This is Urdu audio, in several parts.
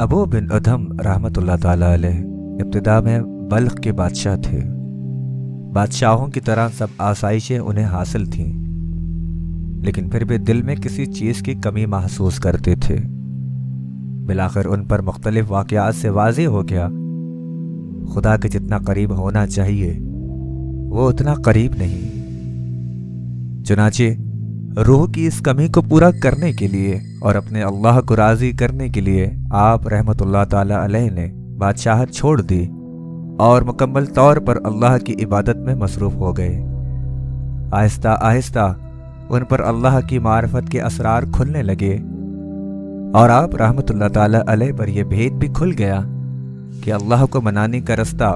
ابو بن ادھم رحمۃ اللہ تعالی علیہ ابتدا میں بلخ کے بادشاہ تھے۔ بادشاہوں کی طرح سب آسائشیں انہیں حاصل تھیں، لیکن پھر بھی دل میں کسی چیز کی کمی محسوس کرتے تھے۔ بالآخر ان پر مختلف واقعات سے واضح ہو گیا خدا کے جتنا قریب ہونا چاہیے وہ اتنا قریب نہیں۔ چنانچہ روح کی اس کمی کو پورا کرنے کے لیے اور اپنے اللہ کو راضی کرنے کے لیے آپ رحمۃ اللہ تعالی علیہ نے بادشاہت چھوڑ دی اور مکمل طور پر اللہ کی عبادت میں مصروف ہو گئے۔ آہستہ آہستہ ان پر اللہ کی معرفت کے اسرار کھلنے لگے اور آپ رحمۃ اللہ تعالی علیہ پر یہ بھید بھی کھل گیا کہ اللہ کو منانے کا رستہ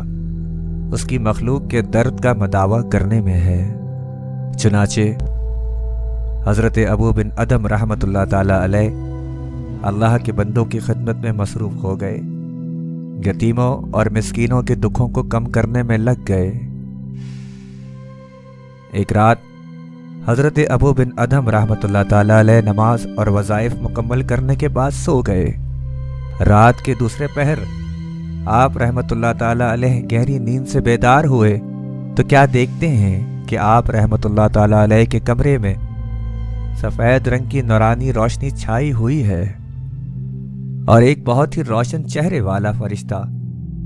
اس کی مخلوق کے درد کا مداوع کرنے میں ہے۔ چنانچہ حضرت ابو بن ادھم رحمۃ اللہ تعالی علیہ اللہ کے بندوں کی خدمت میں مصروف ہو گئے، یتیموں اور مسکینوں کے دکھوں کو کم کرنے میں لگ گئے۔ ایک رات حضرت ابو بن ادھم رحمۃ اللہ تعالی علیہ نماز اور وظائف مکمل کرنے کے بعد سو گئے۔ رات کے دوسرے پہر آپ رحمۃ اللہ تعالی علیہ گہری نیند سے بیدار ہوئے تو کیا دیکھتے ہیں کہ آپ رحمۃ اللہ تعالی علیہ کے کمرے میں سفید رنگ کی نورانی روشنی چھائی ہوئی ہے اور ایک بہت ہی روشن چہرے والا فرشتہ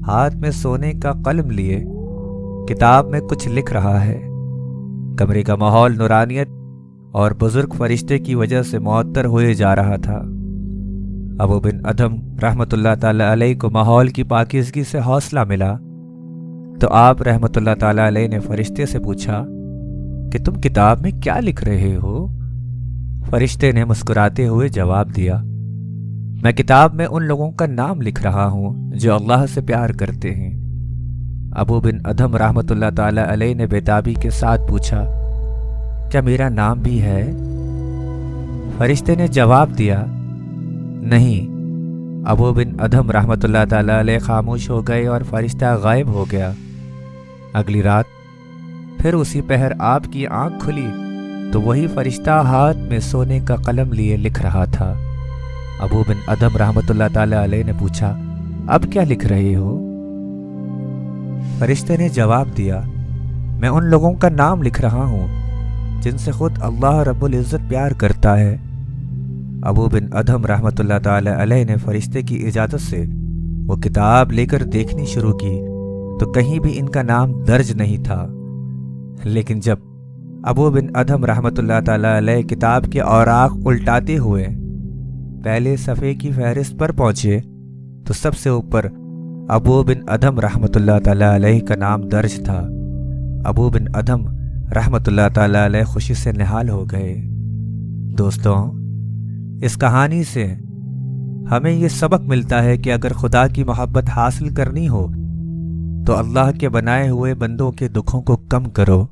ہاتھ میں سونے کا قلم لیے کتاب میں کچھ لکھ رہا ہے۔ کمرے کا ماحول نورانیت اور بزرگ فرشتے کی وجہ سے معطر ہوئے جا رہا تھا۔ ابو بن ادھم رحمۃ اللہ تعالی علیہ کو ماحول کی پاکیزگی سے حوصلہ ملا تو آپ رحمۃ اللہ تعالی علیہ نے فرشتے سے پوچھا کہ تم کتاب میں کیا لکھ رہے ہو؟ فرشتے نے مسکراتے ہوئے جواب دیا، میں کتاب میں ان لوگوں کا نام لکھ رہا ہوں جو اللہ سے پیار کرتے ہیں۔ ابو بن ادھم رحمۃ اللہ تعالی علیہ نے بےتابی کے ساتھ پوچھا، کیا میرا نام بھی ہے؟ فرشتے نے جواب دیا، نہیں۔ ابو بن ادھم رحمۃ اللہ تعالی علیہ خاموش ہو گئے اور فرشتہ غائب ہو گیا۔ اگلی رات پھر اسی پہر آپ کی آنکھ کھلی تو وہی فرشتہ ہاتھ میں سونے کا قلم لیے لکھ رہا تھا۔ ابو بن ادھم رحمۃ اللہ تعالی علیہ نے پوچھا، اب کیا لکھ رہے ہو؟ فرشتے نے جواب دیا، میں ان لوگوں کا نام لکھ رہا ہوں جن سے خود اللہ رب العزت پیار کرتا ہے۔ ابو بن ادھم رحمۃ اللہ تعالی علیہ نے فرشتے کی اجازت سے وہ کتاب لے کر دیکھنی شروع کی تو کہیں بھی ان کا نام درج نہیں تھا، لیکن جب ابو بن ادھم رحمۃ اللہ تعالی علیہ کتاب کے اوراق الٹاتے ہوئے پہلے صفحے کی فہرست پر پہنچے تو سب سے اوپر ابو بن ادھم رحمۃ اللہ تعالی علیہ کا نام درج تھا۔ ابو بن ادھم رحمۃ اللہ تعالی علیہ خوشی سے نہال ہو گئے۔ دوستوں، اس کہانی سے ہمیں یہ سبق ملتا ہے کہ اگر خدا کی محبت حاصل کرنی ہو تو اللہ کے بنائے ہوئے بندوں کے دکھوں کو کم کرو